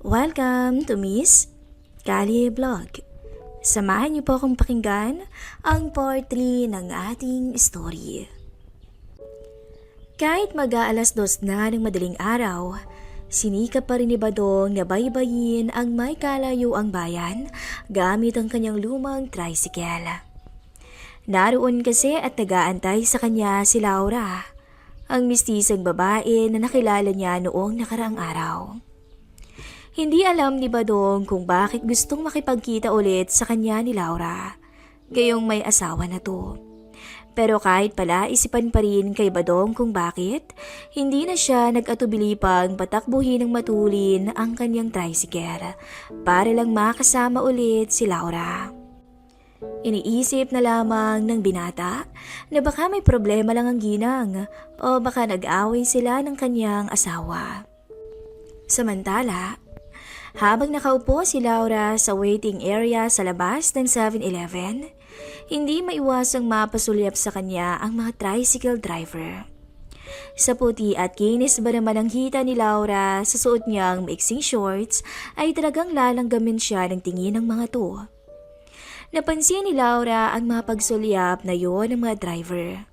Welcome to Miss Kali Vlog. Samahan niyo po akong pakinggan ang part 3 ng ating story. Kahit mag-aalas 2 na ng madaling araw, sinikap pa rin ni Badong na baybayin ang may kalayo ang bayan gamit ang kanyang lumang tricycle. Naroon kasi at nag-aantay sa kanya si Laura, ang mistisang babae na nakilala niya noong nakaraang araw. Hindi alam ni Badong kung bakit gustong makipagkita ulit sa kanya ni Laura, gayong may asawa na to. Pero kahit pala isipan pa rin kay Badong kung bakit, hindi na siya nag-atubili pang patakbuhin ng matulin ang kanyang tricycle para lang makasama ulit si Laura. Iniisip na lamang ng binata na baka may problema lang ang ginang o baka nag-away sila ng kanyang asawa. Samantala, habang nakaupo si Laura sa waiting area sa labas ng 7-Eleven, hindi maiwasang mapasulyap sa kanya ang mga tricycle driver. Sa puti at kinis ba naman ang hita ni Laura sa suot niyang maiksing shorts ay talagang lalanggamin siya ng tingin ng mga to. Napansin ni Laura ang mga pagsulyap na yon ng mga driver,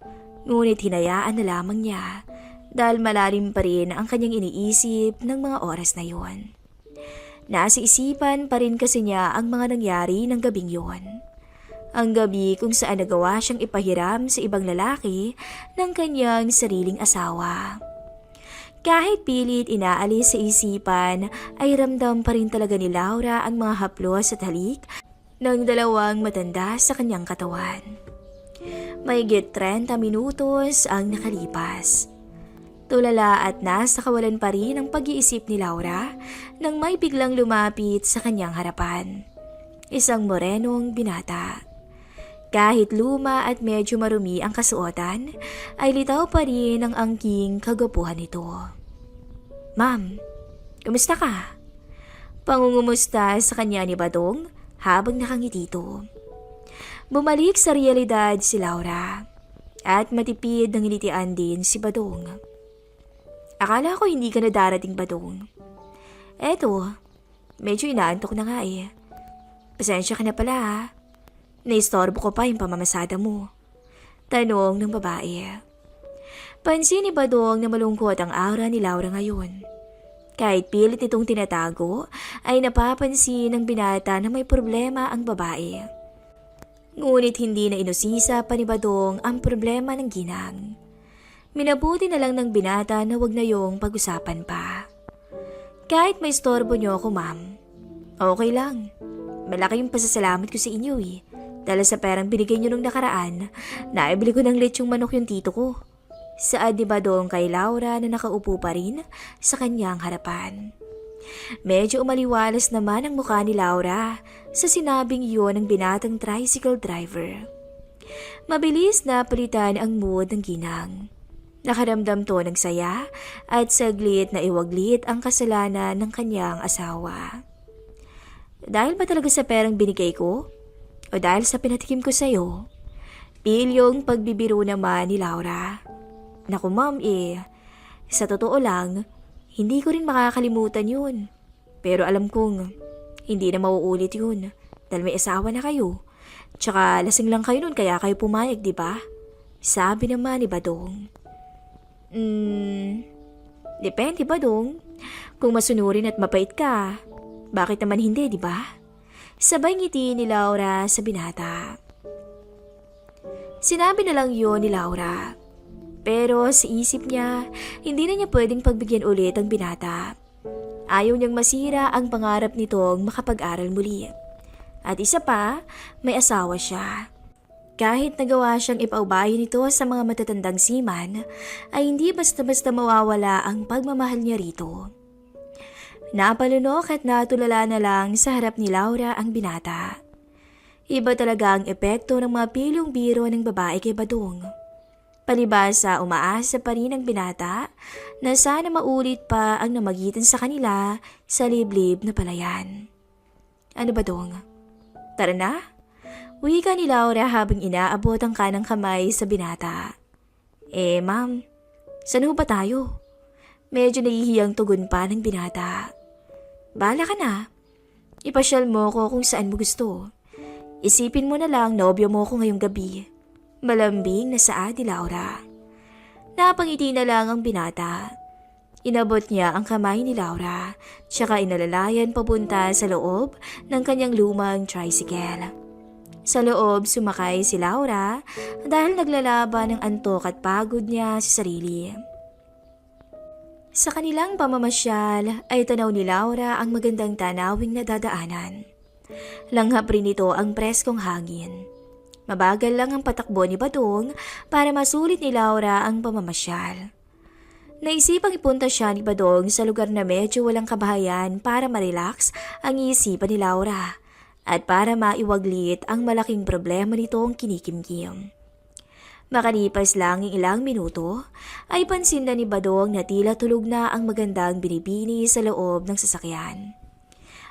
ngunit hinayaan na lamang niya dahil malalim pa rin ang kanyang iniisip ng mga oras na yon. Nasa isipan pa rin kasi niya ang mga nangyari ng gabing yon. Ang gabi kung saan nagawa siyang ipahiram sa ibang lalaki ng kanyang sariling asawa. Kahit pilit inaalis sa isipan ay ramdam pa rin talaga ni Laura ang mga haplos at halik ng dalawang matanda sa kanyang katawan. Mahigit 30 minutos ang nakalipas. Tulala at nasa kawalan pa rin ang pag-iisip ni Laura nang may biglang lumapit sa kanyang harapan. Isang morenong binata. Kahit luma at medyo marumi ang kasuotan, ay litaw pa rin ang angking kagwapuhan nito. "Ma'am, kumusta ka?" Pangungumusta sa kanya ni Badong habang nakangiti ito. Bumalik sa realidad si Laura at matipid ng ngitian din si Badong. "Akala ko hindi ka na darating, Badong. Eto, medyo inaantok na nga eh. Pasensya ka na pala ha. Naistorbo ko pa yung pamamasada mo." Tanong ng babae. Pansin ni Badong na malungkot ang aura ni Laura ngayon. Kahit pilit itong tinatago, ay napapansin ng binata na may problema ang babae. Ngunit hindi na inusisa pa ni Badong ang problema ng ginang. Minabuti na lang ng binata na wag na yung pag-usapan pa. "Kahit may istorbo niyo ako, ma'am, okay lang. Malaki yung pasasalamat ko sa inyo eh. Dahil sa perang binigay niyo nung nakaraan, naibili ko ng lechong manok yung tito ko." Saad ni Badong kay Laura na nakaupo pa rin sa kanyang harapan. Medyo umaliwalas naman ang mukha ni Laura sa sinabing iyon ng binatang tricycle driver. Mabilis na palitan ang mood ng ginang. Nakaramdam to ng saya at saglit na iwaglit ang kasalanan ng kanyang asawa. "Dahil ba talaga sa perang binigay ko? O dahil sa pinatikim ko sa'yo?" Pilyong pagbibiro naman ni Laura. "Naku ma'am sa totoo lang, hindi ko rin makakalimutan yun. Pero alam kong hindi na mauulit yun dahil may asawa na kayo. Tsaka lasing lang kayo nun kaya kayo pumayag, di ba?" Sabi naman ni Badong. Depende, Badong. Kung masunurin at mapait ka, bakit naman hindi, di ba?" Sabay ngiti ni Laura sa binata. Sinabi na lang yun ni Laura. Pero sa isip niya, hindi na niya pwedeng pagbigyan ulit ang binata. Ayaw niyang masira ang pangarap nitong makapag-aral muli. At isa pa, may asawa siya. Kahit nagawa siyang ipaubayan nito sa mga matatandang seaman, ay hindi basta-basta mawawala ang pagmamahal niya rito. Napalunok at natulala na lang sa harap ni Laura ang binata. Iba talaga ang epekto ng mga pilyong biro ng babae kay Badong. Palibhasa, umaasa pa rin ang binata na sana maulit pa ang namagitan sa kanila sa liblib na palayan. "Ano, Badong? Tara na?" Wika ni Laura habang inaabot ang kanang kamay sa binata. Ma'am, saan ho ba tayo?" Medyo nahihiyang tugon pa ng binata. Bahala ka na. Ipasyal mo ko kung saan mo gusto. Isipin mo na lang nobyo mo ko ngayong gabi. Malambing na saad ni Laura. Napangiti na lang ang binata. Inabot niya ang kamay ni Laura, tsaka inalalayan papunta sa loob ng kanyang lumang tricycle. Sa loob sumakay si Laura dahil naglalaban ng antok at pagod niya sa sarili. Sa kanilang pamamasyal ay tanaw ni Laura ang magandang tanawing nadadaanan. Langhap rin ito ang preskong hangin. Mabagal lang ang patakbo ni Badong para masulit ni Laura ang pamamasyal. Naisipang ipunta siya ni Badong sa lugar na medyo walang kabahayan para ma-relax ang iisipan ni Laura at para maiwaglit ang malaking problema nitong kinikimkim. Makalipas lang ng ilang minuto ay pansin na ni Badong na tila tulog na ang magandang binibini sa loob ng sasakyan.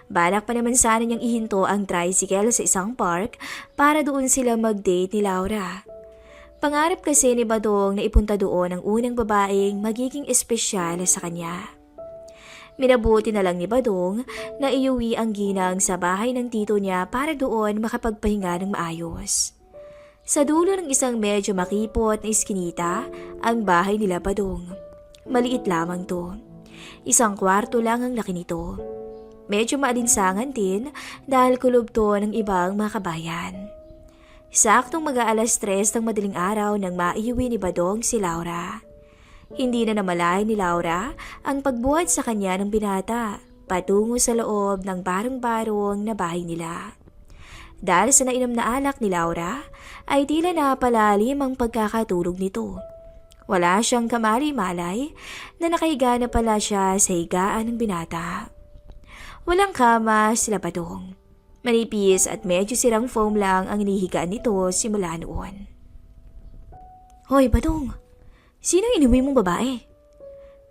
Balak pa naman sana niyang ihinto ang tricycle sa isang park para doon sila mag-date ni Laura. Pangarap kasi ni Badong na ipunta doon ang unang babaeng magiging espesyal sa kanya. Minabuti na lang ni Badong na iuwi ang ginang sa bahay ng tito niya para doon makapagpahinga ng maayos. Sa dulo ng isang medyo makipot na iskinita ang bahay nila Badong. Maliit lamang to. Isang kwarto lang ang laki nito. Medyo maalinsangan din dahil kulob to ng ibang mga kabayan. Saktong mag-aalas 3 ng madaling araw nang maiuwi ni Badong si Laura. Hindi na namalayan ni Laura ang pagbuhat sa kanya ng binata patungo sa loob ng barong-barong na bahay nila. Dahil sa nainom na alak ni Laura ay tila napalalim ang pagkakatulog nito. Wala siyang kamali-malay na nakahiga na pala siya sa higaan ng binata. Walang kama sila Badong. Manipis at medyo sirang foam lang ang inihigaan nito simula noon. Hoy, Badong! Sino inuwi mong babae?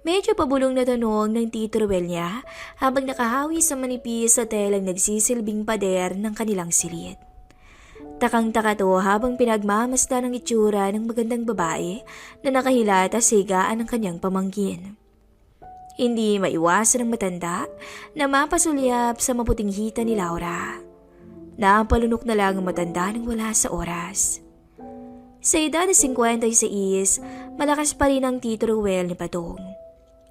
Medyo pabulong na tanong ng Tito Ruel niya habang nakahawi sa manipis sa telang nagsisilbing pader ng kanilang silid. Takang-taka to habang pinagmamasdan ng itsura ng magandang babae na nakahilata sa higaan ng kanyang pamangkin. Hindi maiwasan ng matanda na mapasulyap sa maputing hita ni Laura. Napalunok na lang ang matanda nang wala sa oras. Sa edad na 56, malakas pa rin ang Tito Ruel ni Badong.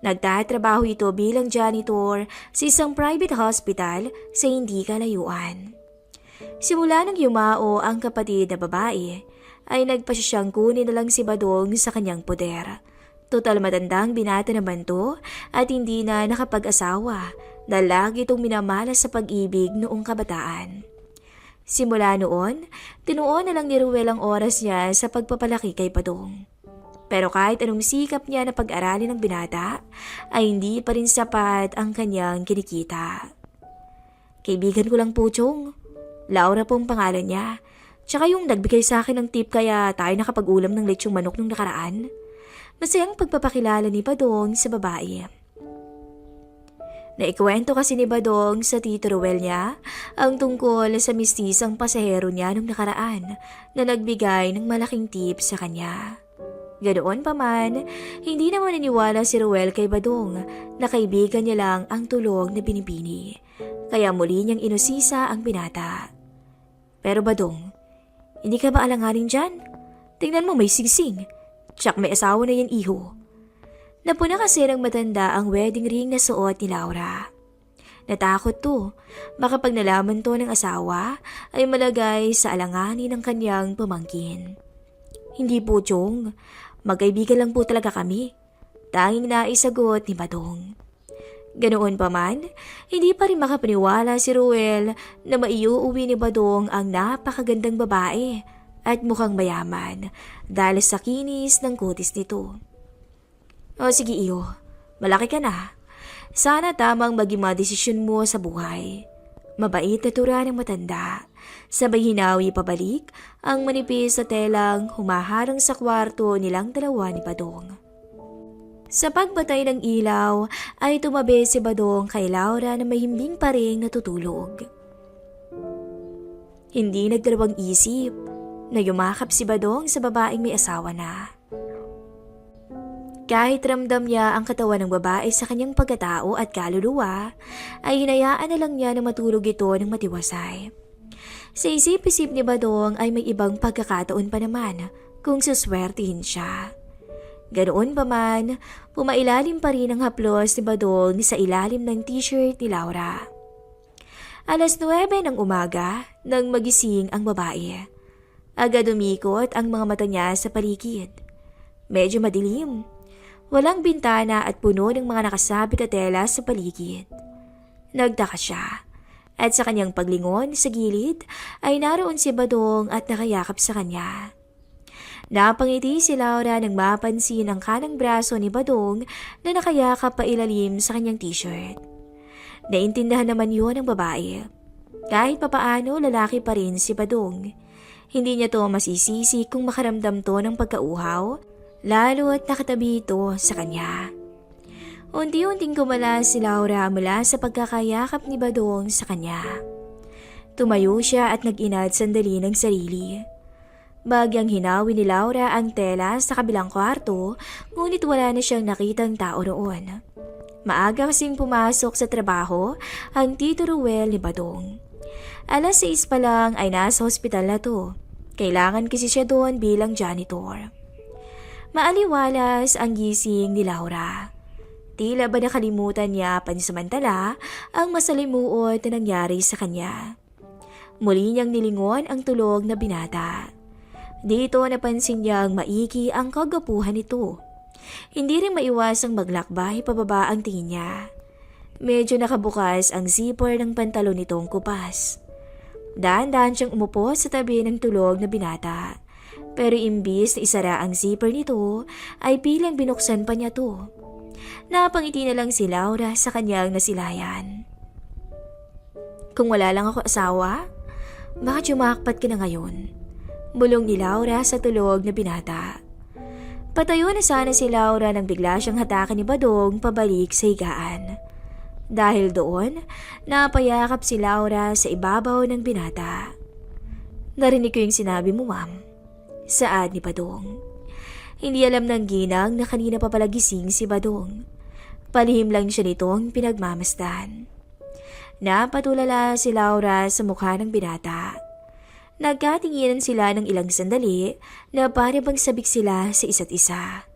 Nagtatrabaho ito bilang janitor sa isang private hospital sa hindi kalayuan. Simula nang yumao ang kapatid na babae, ay nagpasya siyang kunin na lang si Badong sa kanyang poder. Total matandang binata naman to at hindi na nakapag-asawa dahil lagi itong minamalas sa pag-ibig noong kabataan. Simula noon, tinuon na lang ni Ruel ang oras niya sa pagpapalaki kay Badong. Pero kahit anong sikap niya na pag-aralin ng binata, ay hindi pa rin sapat ang kanyang kinikita. Kaibigan ko lang po, Chong. Laura pong pangalan niya. Tsaka yung nagbigay sa akin ng tip kaya tayo nakapag-ulam ng lechong manok nung nakaraan. Masayang pagpapakilala ni Badong sa babae. Naikwento kasi ni Badong sa Tito Ruel niya ang tungkol sa mistisang pasahero niya nung nakaraan na nagbigay ng malaking tip sa kanya. Ganoon pa man, hindi naman naniwala si Ruel kay Badong na kaibigan niya lang ang tulong na binibini. Kaya muli niyang inusisa ang binata. Pero Badong, hindi ka ba alanganin dyan? Tingnan mo may singsing. Tsak may asawa na yan, iho. Napuna kasi ng matanda ang wedding ring na suot ni Laura. Natakot to. Baka pag nalaman to ng asawa ay malagay sa alanganin ng kanyang pamangkin. Hindi po, Chong. Magkaibigan lang po talaga kami. Tanging naisagot ni Badong. Ganoon pa man, hindi pa rin makapaniwala si Ruel na maiuuwi ni Badong ang napakagandang babae at mukhang mayaman dahil sa kinis ng kutis nito. O sige iyo, malaki ka na. Sana tamang maging mga desisyon mo sa buhay. Mabait na tura ng matanda. Sabay hinawi pabalik ang manipis sa telang humaharang sa kwarto nilang dalawa ni Badong. Sa pagbatay ng ilaw ay tumabi si Badong kay Laura na mahimbing pa rin natutulog. Hindi nagdalawang isip na yumakap si Badong sa babaeng may asawa na. Kahit ramdam niya ang katawan ng babae sa kanyang pagkatao at kaluluwa, ay hinayaan na lang niya na matulog ito ng matiwasay. Sa isip-isip ni Badong ay may ibang pagkakataon pa naman kung suswertihin siya. Ganoon pa man, pumailalim pa rin ang haplos ni Badong sa ilalim ng t-shirt ni Laura. 9:00 ng umaga nang magising ang babae. Agad umikot ang mga mata niya sa paligid. Medyo madilim. Walang bintana at puno ng mga nakasabit na tela sa paligid. Nagtaka siya. At sa kanyang paglingon sa gilid ay naroon si Badong at nakayakap sa kanya. Napangiti si Laura nang mapansin ang kanang braso ni Badong na nakayakap pa ilalim sa kanyang t-shirt. Naintindahan naman yun ng babae. Kahit papaano lalaki pa rin si Badong. Hindi niya to masisisi kung makaramdam to ng pagkauhaw, lalo at nakatabi ito sa kanya. Unti-unting kumalas si Laura mula sa pagkakayakap ni Badong sa kanya. Tumayo siya at nag-inad sandali ng sarili. Bagyang hinawi ni Laura ang tela sa kabilang kwarto, ngunit wala na siyang nakitang tao roon. Maaga kasing pumasok sa trabaho ang Tito Ruel ni Badong. 6:00 pa lang ay nasa hospital na to. Kailangan kasi siya doon bilang janitor. Maaliwalas ang gising ni Laura. Tila ba nakalimutan niya pansamantala ang masalimuot na nangyari sa kanya. Muli niyang nilingon ang tulog na binata. Dito napansin niyang maiki ang kagapuhan nito. Hindi rin maiwasang maglakbay pababa ang tingin niya. Medyo nakabukas ang zipper ng pantalon nitong kupas. Dahan-dahan siyang umupo sa tabi ng tulog na binata. Pero imbis na isara ang zipper nito, ay bilang binuksan pa niya to. Napangiti na lang si Laura sa kanyang nasilayan. Kung wala lang ako asawa, baka jumakpat ka na ngayon. Bulong ni Laura sa tulog na binata. Patayo na sana si Laura nang bigla siyang hatakan ni Badong pabalik sa higaan. Dahil doon, napayakap si Laura sa ibabaw ng binata. Narinig ko yung sinabi mo, ma'am. Saad ni Badong. Hindi alam ng ginang na kanina pa pala gising si Badong. Palihim lang siya nitong pinagmamasdan. Napatulala si Laura sa mukha ng binata. Nagkatinginan sila ng ilang sandali na para bang sabik sila sa isa't isa.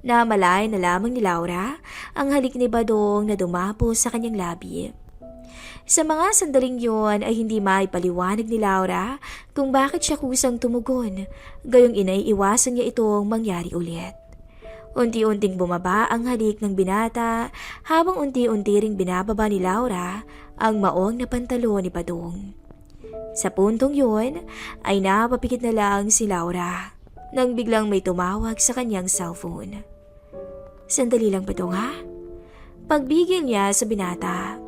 Namalayan na lamang ni Laura ang halik ni Badong na dumapo sa kanyang labi. Sa mga sandaling yon ay hindi maipaliwanag ni Laura kung bakit siya kusang tumugon, gayong inaiiwasan niya itong mangyari ulit. Unti-unting bumaba ang halik ng binata habang unti-unti ring binababa ni Laura ang maong na pantalon ni Badong. Sa puntong yon ay napapikit na lang si Laura nang biglang may tumawag sa kanyang cellphone. Sandali lang Badong ha? Pagbigil niya sa binata.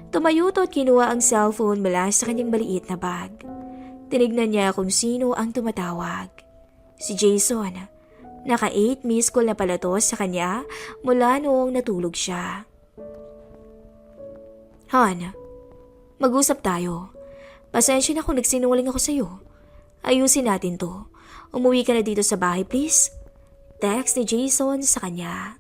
Tumayo at kinuha ang cellphone mula sa kanyang maliit na bag. Tinignan niya kung sino ang tumatawag. Si Jason. Naka 8 missed call na pala to sa kanya mula noong natulog siya. Han, mag-usap tayo. Pasensya na kung nagsinungaling ako sa'yo. Ayusin natin to. Umuwi ka na dito sa bahay please. Text ni Jason sa kanya.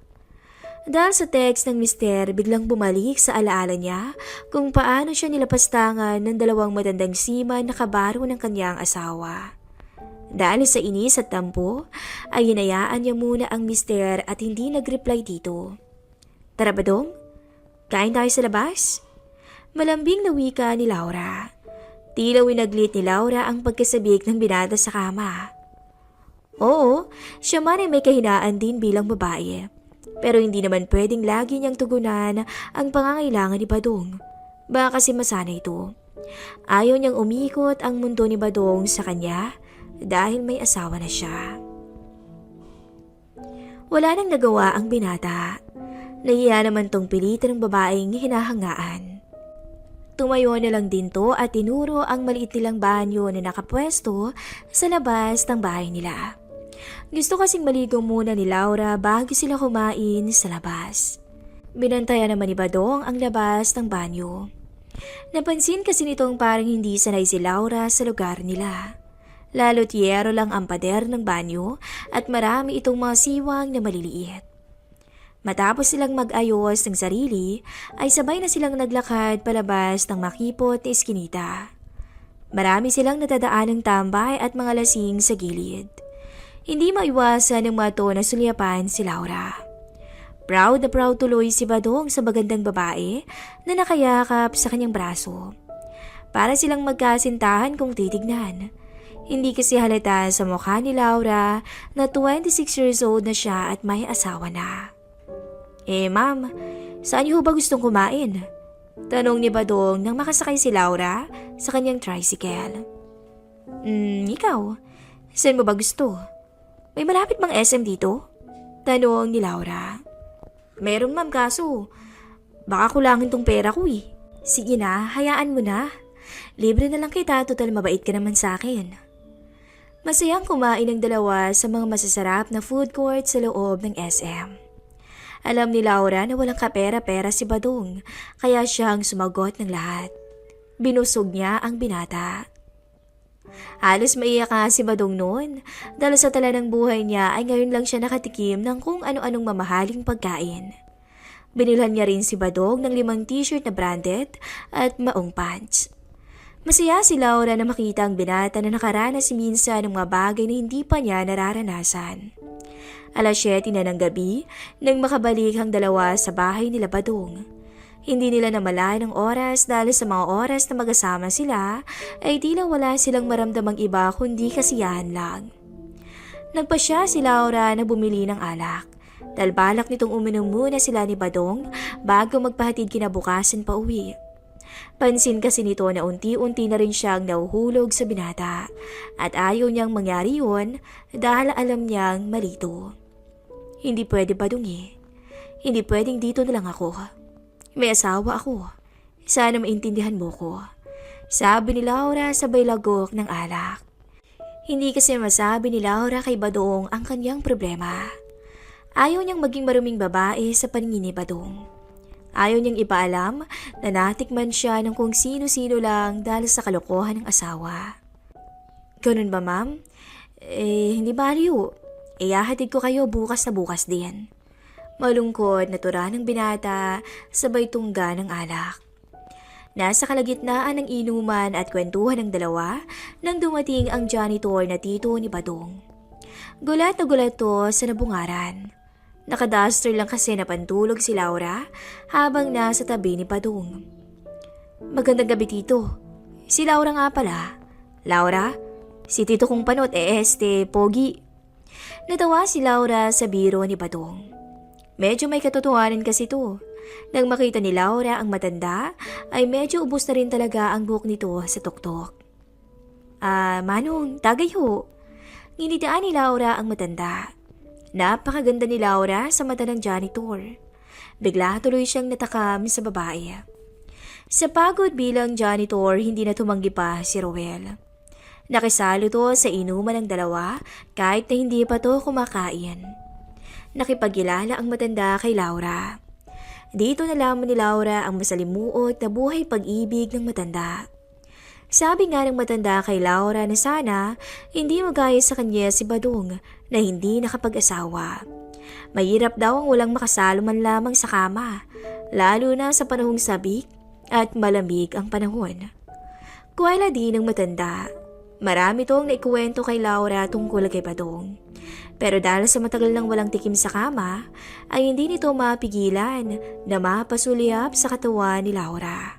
Dahil sa text ng mister, biglang bumalik sa alaala niya kung paano siya nilapastangan ng 2 matandang seaman na kabaro ng kanyang asawa. Dahil sa inis at tampo, ay hinayaan niya muna ang mister at hindi nag-reply dito. Tara Badong, kain tayo sa labas? Malambing na wika ni Laura. Tila winaglit ni Laura ang pagkasabik ng binata sa kama. Oo, siya man ay may kahinaan din bilang babae. Pero hindi naman pwedeng lagi niyang tugunan ang pangangailangan ni Badong. Baka kasi masana ito. Ayaw niyang umikot ang mundo ni Badong sa kanya dahil may asawa na siya. Wala nang nagawa ang binata. Nahiya naman tong pilitan ng babaeng hinahangaan. Tumayo na lang din to at tinuro ang maliit nilang banyo na nakapwesto sa labas ng bahay nila. Gusto kasing maligo muna ni Laura bago sila kumain sa labas. Binantayan naman ni Badong ang labas ng banyo. Napansin kasi nitong parang hindi sanay si Laura sa lugar nila. Lalo't yero lang ang pader ng banyo at marami itong mga siwang na maliliit. Matapos silang mag-ayos ng sarili, ay sabay na silang naglakad palabas ng makipot na iskinita. Marami silang natadaan ng tambay at mga lasing sa gilid. Hindi maiwasan ng mato na sulyapan si Laura. Proud na proud tuloy si Badong sa magandang babae na nakayakap sa kanyang braso. Para silang magkasintahan kung titignan. Hindi kasi halata sa mukha ni Laura na 26 years old na siya at may asawa na. Ma'am, saan niyo ba gustong kumain? Tanong ni Badong nang makasakay si Laura sa kanyang tricycle. Ikaw, saan mo ba gusto? May malapit bang SM dito? Tanong ni Laura. Meron ma'am kaso, baka kulangin tong pera ko eh. Sige na, hayaan mo na. Libre na lang kita, total mabait ka naman sa akin. Masayang kumain ng dalawa sa mga masasarap na food court sa loob ng SM. Alam ni Laura na walang kapera-pera si Badong, kaya siyang sumagot ng lahat. Binusog niya ang binata. Halos maiyak nga si Badong noon dahil sa tala ng buhay niya ay ngayon lang siya nakatikim ng kung ano-anong mamahaling pagkain. Binilhan niya rin si Badong ng 5 t-shirt na branded at maong pants. Masaya si Laura na makita ang binata na nakaranas minsan ng mga bagay na hindi pa niya nararanasan. 7:00 na ng gabi nang makabalik ang dalawa sa bahay nila Badong. Hindi nila namalayan ang oras dahil sa mga oras na magkasama sila ay tila wala silang maramdamang iba kundi kasiyahan lang. Nagpasya si Laura na bumili ng alak dahil balak nitong uminom muna sila ni Badong bago magpahatid kinabukasan pa uwi. Pansin kasi nito na unti-unti na rin siyang nahuhulog sa binata at ayaw niyang mangyari yun dahil alam niyang malito. Hindi pwede Badong eh. Hindi pwedeng dito na lang ako. May asawa ako. Sana maintindihan mo ko. Sabi ni Laura sabay lagok ng alak. Hindi kasi masabi ni Laura kay Badong ang kanyang problema. Ayaw niyang maging maruming babae sa paningin ni Badong. Ayaw niyang ipaalam na natikman siya ng kung sino-sino lang dahil sa kalokohan ng asawa. Ganun ba ma'am? Hindi baliw. Iyahatid ko kayo bukas na bukas din. Malungkot na tura ng binata, sabay tungga ng alak. Nasa kalagitnaan ng inuman at kwentuhan ng dalawa nang dumating ang janitor na tito ni Badong. Gulat na gulat to sa nabungaran. Nakaduster lang kasi napantulog si Laura habang nasa tabi ni Badong. Magandang gabi tito. Si Laura nga pala. Laura? Si tito kong panot Pogi. Natawa si Laura sa biro ni Badong. Medyo may katotohanan kasi to. Nang makita ni Laura ang matanda, ay medyo ubos na rin talaga ang buhok nito sa tuktok. Manong, tagay ho. Nginitaan ni Laura ang matanda. Napakaganda ni Laura sa mata ng janitor. Bigla tuloy siyang natakam sa babae. Sa pagod bilang janitor, hindi na tumanggi pa si Roel. Nakisalo to sa inuman ng dalawa kahit na hindi pa to kumakain. Nakipagkilala ang matanda kay Laura. Dito nalaman ni Laura ang masalimuot na buhay pag-ibig ng matanda. Sabi nga ng matanda kay Laura na sana hindi magaya sa kanya si Badong na hindi nakapag-asawa. Mahirap daw ang walang makasalo man lamang sa kama, lalo na sa panahong sabik at malamig ang panahon. Kuwala din ng matanda. Marami tong naikuwento kay Laura tungkol kay Badong. Pero dahil sa matagal nang walang tikim sa kama, ay hindi nito mapigilan na mapasulyap sa katawan ni Laura.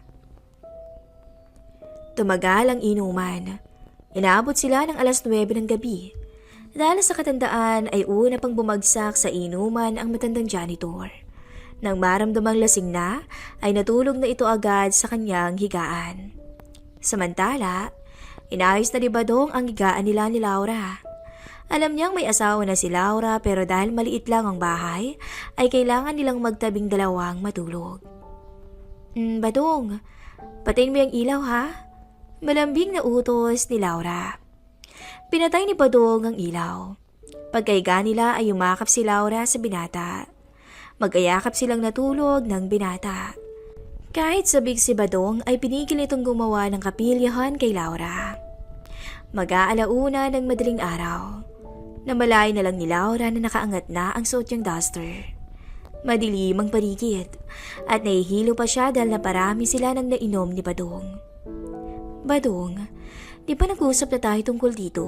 Tumagal ang inuman. Inaabot sila ng 9:00 ng gabi. Dahil sa katandaan ay una pang bumagsak sa inuman ang matandang janitor. Nang maramdamang lasing na, ay natulog na ito agad sa kanyang higaan. Samantala, inayos na ni Badong ang higaan nila ni Laura. Alam niyang may asawa na si Laura pero dahil maliit lang ang bahay, ay kailangan nilang magtabing dalawang matulog. Badong, patayin mo yung ilaw ha? Malambing na utos ni Laura. Pinatay ni Badong ang ilaw. Pagkaiga nila ay yumakap si Laura sa binata. Mag-ayakap silang natulog ng binata. Kahit sabik si Badong ay pinigil itong gumawa ng kapilyahan kay Laura. Mag-aalauna ng madaling araw. Namalayan na lang ni Laura na nakaangat na ang suot niyang duster. Madilim ang paligid at nahihilo pa siya dahil naparami sila ng nainom ni Badong. Badong, di ba nag-usap na tayo tungkol dito?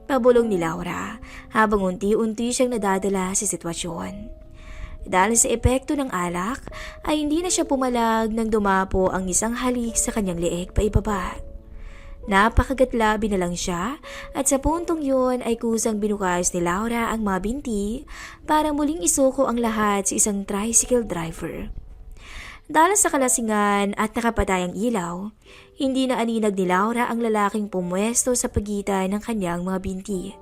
Pabulong ni Laura habang unti-unti siyang nadadala sa sitwasyon. Dahil sa epekto ng alak ay hindi na siya pumalag nang dumapo ang isang halik sa kanyang leeg pa ibaba. Napakagatlabi na lang siya at sa puntong yun ay kusang binukas ni Laura ang mga binti para muling isuko ang lahat sa isang tricycle driver. Dahil sa kalasingan at nakapatayang ilaw, hindi na aninag ni Laura ang lalaking pumwesto sa pagitan ng kanyang mga binti.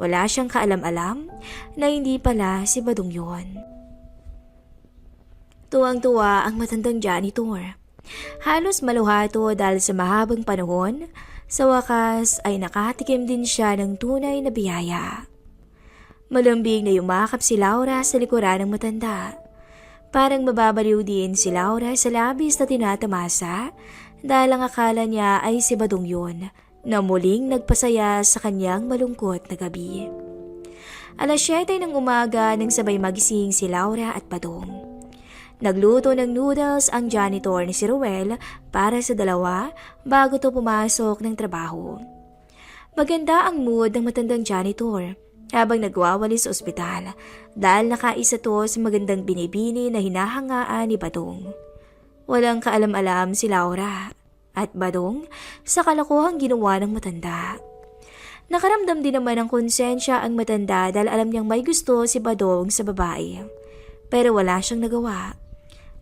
Wala siyang kaalam-alam na hindi pala si Badong yun. Tuwang-tuwa ang matandang janitor. Halos maluhato dahil sa mahabang panahon, sa wakas ay nakatikim din siya ng tunay na biyaya. Malambing na yumakap si Laura sa likuran ng matanda. Parang mababaliw din si Laura sa labis na tinatamasa dahil ang akala niya ay si Badong yun na muling nagpasaya sa kanyang malungkot na gabi. 7:00 ng umaga nang sabay magising si Laura at Badong. Nagluto ng noodles ang janitor ni si Ruel para sa dalawa bago to pumasok ng trabaho. Maganda ang mood ng matandang janitor habang nagwawalis sa ospital dahil nakaisa to sa magandang binibini na hinahangaan ni Badong. Walang kaalam-alam si Laura at Badong sa kalokohang ginawa ng matanda. Nakaramdam din naman ng konsensya ang matanda dahil alam niyang may gusto si Badong sa babae. Pero wala siyang nagawa.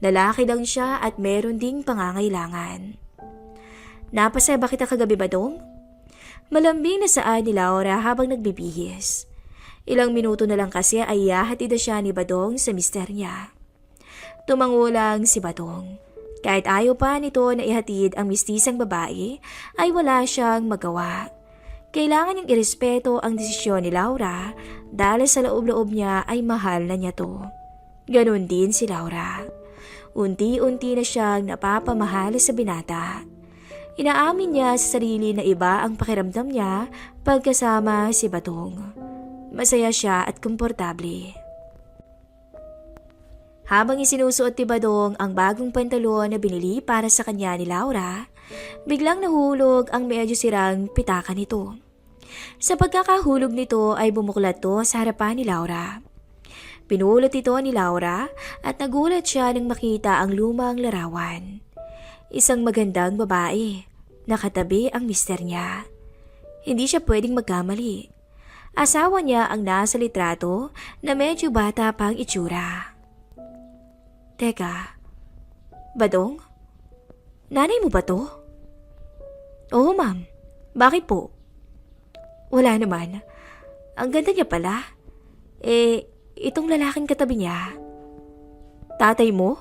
Lalaki lang siya at meron ding pangangailangan. Napasaya ba kita kagabi, Badong? Malambing na saan ni Laura habang nagbibihis. Ilang minuto na lang kasi ay ihahatid na siya ni Badong sa mister niya. Tumangulang si Badong. Kahit ayaw pa nito na ihatid ang mistisang babae, ay wala siyang magawa. Kailangan niyang irespeto ang desisyon ni Laura dahil sa loob-loob niya ay mahal na niya to. Ganon din si Laura. Unti-unti na siyang napapamahal sa binata. Inaamin niya sa sarili na iba ang pakiramdam niya pagkasama si Badong. Masaya siya at komportable. Habang isinusuot ni Badong ang bagong pantalon na binili para sa kanya ni Laura, biglang nahulog ang medyo sirang pitaka nito. Sa pagkakahulog nito ay bumuklat to sa harapan ni Laura. Pinulot ito ni Laura at nagulat siya nang makita ang lumang larawan. Isang magandang babae, nakatabi ang mister niya. Hindi siya pwedeng magkamali. Asawa niya ang nasa litrato na medyo bata pang itsura. Teka, Badong? Nanay mo ba to? Oo, ma'am. Bakit po? Wala naman. Ang ganda niya pala. Itong lalaking katabi niya. Tatay mo?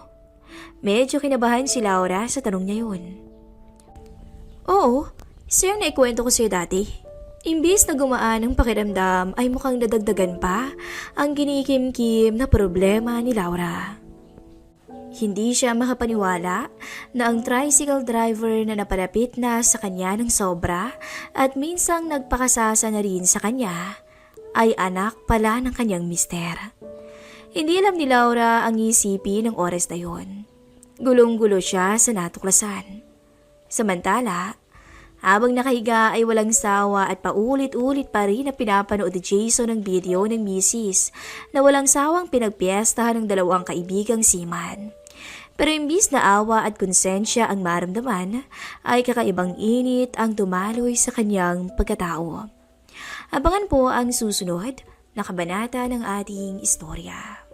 Medyo kinabahan si Laura sa tanong niya yun. Oo, siya yung naikwento ko sa'yo dati. Imbis na gumaan ang pakiramdam ay mukhang nadagdagan pa ang ginikimkim na problema ni Laura. Hindi siya makapaniwala na ang tricycle driver na napalapit na sa kanya ng sobra at minsang nagpakasasa na rin sa kanya ay anak pala ng kanyang mister. Hindi alam ni Laura ang isipin ng oras na yon. Gulong-gulo siya sa natuklasan. Samantala, habang nakahiga ay walang sawa at paulit-ulit pa rin na pinapanood ni Jason ang video ng misis na walang sawang pinagpiestahan ng dalawang kaibigang seaman. Pero imbis na awa at konsensya ang maramdaman, ay kakaibang init ang dumaloy sa kanyang pagkatao. Abangan po ang susunod na kabanata ng ating istorya.